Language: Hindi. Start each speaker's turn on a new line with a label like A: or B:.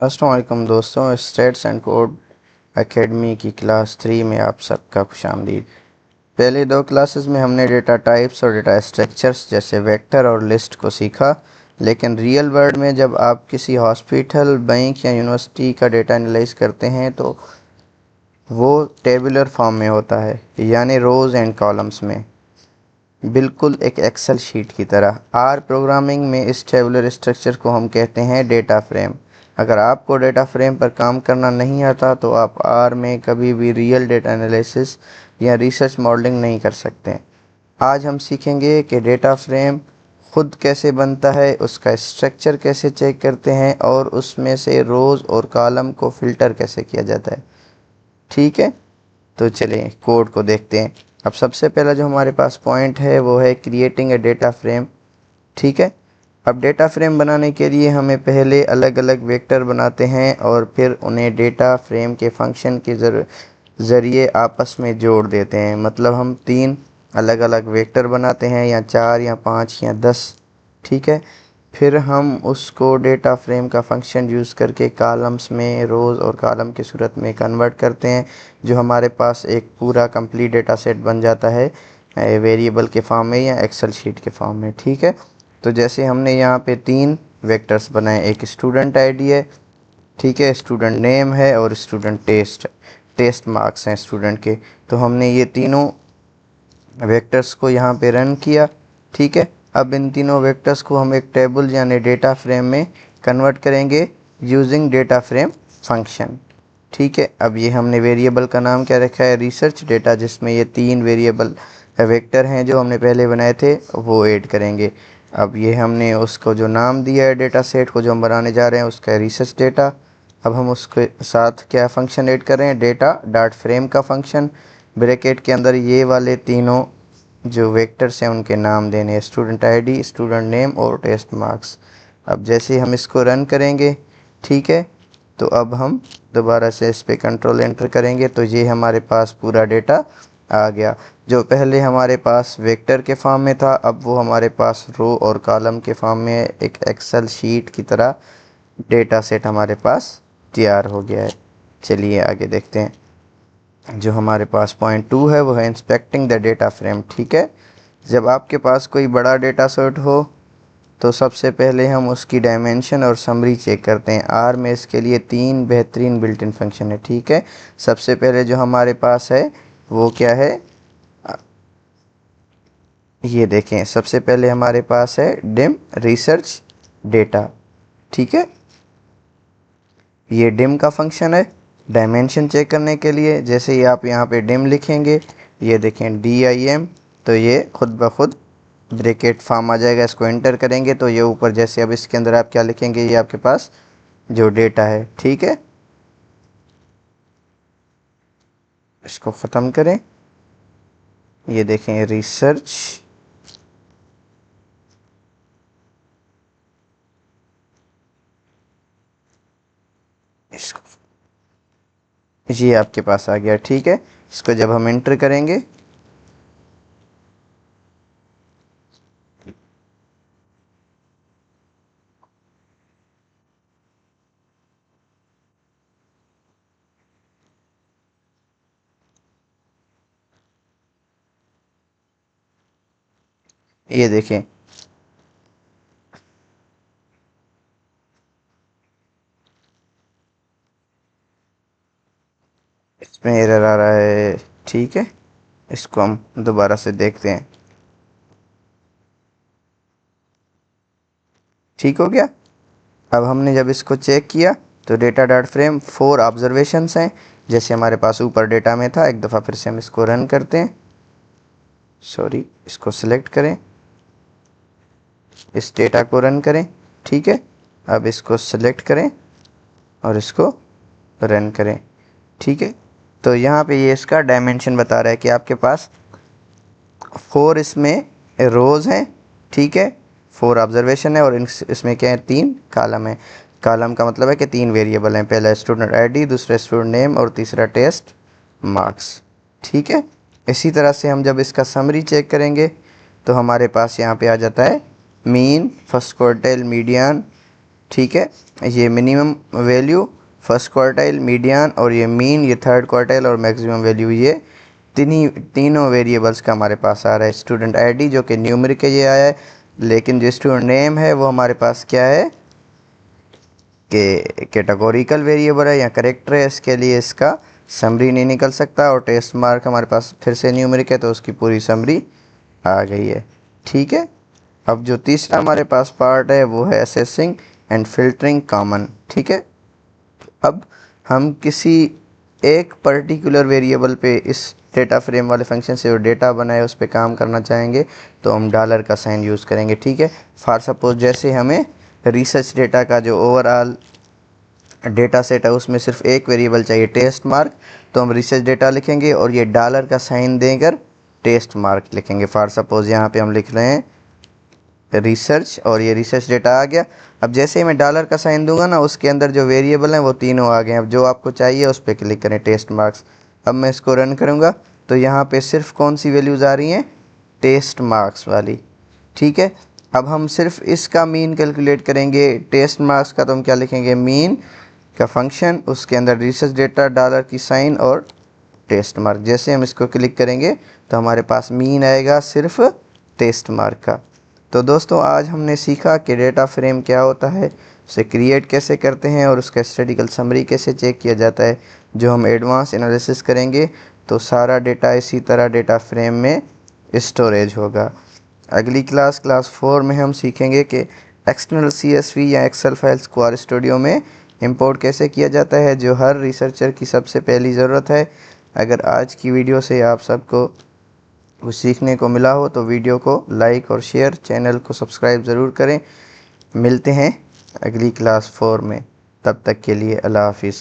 A: अस्सलाम वालेकुम दोस्तों, स्टेट्स एंड कोड एकेडमी की क्लास 3 में आप सबका खुशामदीद। पहले दो क्लासेस में हमने डेटा टाइप्स और डेटा स्ट्रक्चर्स जैसे वेक्टर और लिस्ट को सीखा, लेकिन रियल वर्ल्ड में जब आप किसी हॉस्पिटल, बैंक या यूनिवर्सिटी का डेटा एनालाइज करते हैं तो वो टेबुलर फॉर्म में होता है, यानी रोज़ एंड कॉलम्स में, बिल्कुल एक एक्सेल शीट की तरह। आर प्रोग्रामिंग में इस टेबुलर स्ट्रक्चर को हम कहते हैं डेटा फ्रेम। अगर आपको डेटा फ्रेम पर काम करना नहीं आता तो आप आर में कभी भी रियल डेटा एनालिसिस या रिसर्च मॉडलिंग नहीं कर सकते। आज हम सीखेंगे कि डेटा फ्रेम खुद कैसे बनता है, उसका स्ट्रक्चर कैसे चेक करते हैं और उसमें से रोज़ और कॉलम को फ़िल्टर कैसे किया जाता है। ठीक है, तो चलिए कोड को देखते हैं। अब सबसे पहला जो हमारे पास पॉइंट है वो है क्रिएटिंग ए डेटा फ्रेम। ठीक है, अब डेटा फ्रेम बनाने के लिए हमें पहले अलग अलग वेक्टर बनाते हैं और फिर उन्हें डेटा फ्रेम के फंक्शन के ज़रिए आपस में जोड़ देते हैं। मतलब हम 3 अलग अलग वेक्टर बनाते हैं, या 4 या 5 या 10। ठीक है, फिर हम उसको डेटा फ्रेम का फंक्शन यूज़ करके कॉलम्स में, रोज़ और कॉलम की सूरत में कन्वर्ट करते हैं, जो हमारे पास एक पूरा कंप्लीट डेटा सेट बन जाता है वेरिएबल के फॉर्म में या एक्सेल शीट के फॉर्म में। ठीक है, तो जैसे हमने यहाँ पे 3 वेक्टर्स बनाए, एक स्टूडेंट आईडी है, ठीक है, स्टूडेंट नेम है और स्टूडेंट टेस्ट मार्क्स हैं स्टूडेंट के। तो हमने ये तीनों वेक्टर्स को यहाँ पे रन किया। ठीक है, अब इन तीनों वेक्टर्स को हम एक टेबल यानी डेटा फ्रेम में कन्वर्ट करेंगे यूजिंग डेटा फ्रेम फंक्शन। ठीक है, अब ये हमने वेरिएबल का नाम क्या रखा है, रिसर्च डेटा, जिसमें ये 3 वेरिएबल वेक्टर हैं जो हमने पहले बनाए थे वो ऐड करेंगे। अब ये हमने उसको जो नाम दिया है डेटा सेट को जो हम बनाने जा रहे हैं उसका रिसर्च डेटा। अब हम उसके साथ क्या फंक्शन ऐड कर रहे हैं, डेटा डॉट फ्रेम का फंक्शन। ब्रैकेट के अंदर ये वाले तीनों जो वेक्टर्स हैं उनके नाम देने हैं, स्टूडेंट आईडी, स्टूडेंट नेम और टेस्ट मार्क्स। अब जैसे हम इसको रन करेंगे, ठीक है, तो अब हम दोबारा से इस पर कंट्रोल एंटर करेंगे तो ये हमारे पास पूरा डेटा आ गया। जो पहले हमारे पास वेक्टर के फॉर्म में था, अब वो हमारे पास रो और कॉलम के फॉर्म में एक एक्सेल शीट की तरह डेटा सेट हमारे पास तैयार हो गया है। चलिए आगे देखते हैं। जो हमारे पास पॉइंट 2 है वो है इंस्पेक्टिंग द डेटा फ्रेम। ठीक है, जब आपके पास कोई बड़ा डेटा सेट हो तो सबसे पहले हम उसकी डायमेंशन और समरी चेक करते हैं। आर में इसके लिए 3 बेहतरीन बिल्ट इन फंक्शन है। ठीक है, सबसे पहले जो हमारे पास है वो क्या है, ये देखें, सबसे पहले हमारे पास है डिम रिसर्च डेटा। ठीक है, ये डिम का फंक्शन है डायमेंशन चेक करने के लिए। जैसे ही आप यहाँ पे डिम लिखेंगे, ये देखें DIM, तो ये खुद ब खुद ब्रैकेट फॉर्म आ जाएगा। इसको एंटर करेंगे तो ये ऊपर, जैसे अब इसके अंदर आप क्या लिखेंगे, ये आपके पास जो डेटा है। ठीक है, इसको ख़त्म करें, ये देखें रिसर्च, इसको, ये आपके पास आ गया। ठीक है, इसको जब हम एंटर करेंगे, ये देखें, इसमें एरर आ रहा है। ठीक है, इसको हम दोबारा से देखते हैं। ठीक हो गया। अब हमने जब इसको चेक किया तो डेटा डॉट फ्रेम 4 ऑब्जर्वेशंस हैं, जैसे हमारे पास ऊपर डेटा में था। एक दफ़ा फिर से हम इसको रन करते हैं, सॉरी, इसको सिलेक्ट करें, इस डेटा को रन करें। ठीक है, अब इसको सिलेक्ट करें और इसको रन करें। ठीक है, तो यहाँ पे ये इसका डायमेंशन बता रहा है कि आपके पास 4 इसमें रोज़ हैं। ठीक है, 4 ऑब्जर्वेशन है और इसमें क्या है, 3 कॉलम है। कॉलम का मतलब है कि 3 वेरिएबल हैं, पहला स्टूडेंट आईडी, दूसरा स्टूडेंट नेम और तीसरा टेस्ट मार्क्स। ठीक है, इसी तरह से हम जब इसका समरी चेक करेंगे तो हमारे पास यहाँ पे आ जाता है मीन, फर्स्ट क्वार्टाइल, मीडियन, ठीक है। ये minimum value, first quartile, median और ये मीन, ये थर्ड क्वार्टाइल और मैक्सिमम वैल्यू, ये तीनों वेरिएबल्स का हमारे पास आ रहा है। स्टूडेंट आईडी जो कि न्यूमेरिक के ये आया है, लेकिन जो स्टूडेंट नेम है वो हमारे पास क्या है कि कैटेगोरिकल वेरिएबल है या करेक्टर है, इसके लिए इसका समरी नहीं निकल सकता। और टेस्ट मार्क हमारे पास फिर से न्यूमेरिक है तो उसकी पूरी समरी आ गई है। ठीक है। अब जो तीसरा हमारे पास पार्ट है वो है असेसिंग एंड फिल्टरिंग कॉमन। ठीक है। अब हम किसी एक पर्टिकुलर वेरिएबल पे इस डेटा फ्रेम वाले फंक्शन से जो डेटा बनाए उस पर काम करना चाहेंगे तो हम डॉलर का साइन यूज़ करेंगे। ठीक है। फॉर सपोज जैसे हमें रिसर्च डेटा का जो ओवरऑल डेटा सेट है उसमें सिर्फ एक वेरिएबल चाहिए टेस्ट मार्क, तो हम रिसर्च डेटा लिखेंगे और ये डॉलर का साइन देकर टेस्ट मार्क लिखेंगे। फॉर सपोज यहाँ पे हम लिख रहे हैं रिसर्च और ये रिसर्च डेटा आ गया। अब जैसे ही मैं डॉलर का साइन दूंगा ना, उसके अंदर जो वेरिएबल हैं वो तीनों आ गए। अब जो आपको चाहिए उस पर क्लिक करें, टेस्ट मार्क्स। अब मैं इसको रन करूँगा तो यहाँ पे सिर्फ कौन सी वैल्यूज़ आ रही हैं, टेस्ट मार्क्स वाली। ठीक है। अब हम सिर्फ इसका मीन कैलकुलेट करेंगे टेस्ट मार्क्स का, तो हम क्या लिखेंगे, मीन का फंक्शन, उसके अंदर रिसर्च डेटा, डॉलर की साइन और टेस्ट मार्क। जैसे हम इसको क्लिक करेंगे तो हमारे पास मीन आएगा सिर्फ टेस्ट मार्क का। तो दोस्तों आज हमने सीखा कि डेटा फ्रेम क्या होता है, उसे क्रिएट कैसे करते हैं और उसका स्टैटिस्टिकल समरी कैसे चेक किया जाता है। जो हम एडवांस एनालिसिस करेंगे तो सारा डेटा इसी तरह डेटा फ्रेम में स्टोरेज होगा। अगली क्लास 4 में हम सीखेंगे कि एक्सटर्नल CSV या एक्सेल फाइल्स को आर स्टूडियो में इंपोर्ट कैसे किया जाता है, जो हर रिसर्चर की सबसे पहली ज़रूरत है। अगर आज की वीडियो से आप सबको कुछ सीखने को मिला हो तो वीडियो को लाइक और शेयर, चैनल को सब्सक्राइब ज़रूर करें। मिलते हैं अगली क्लास 4 में, तब तक के लिए अल्लाह हाफिज़।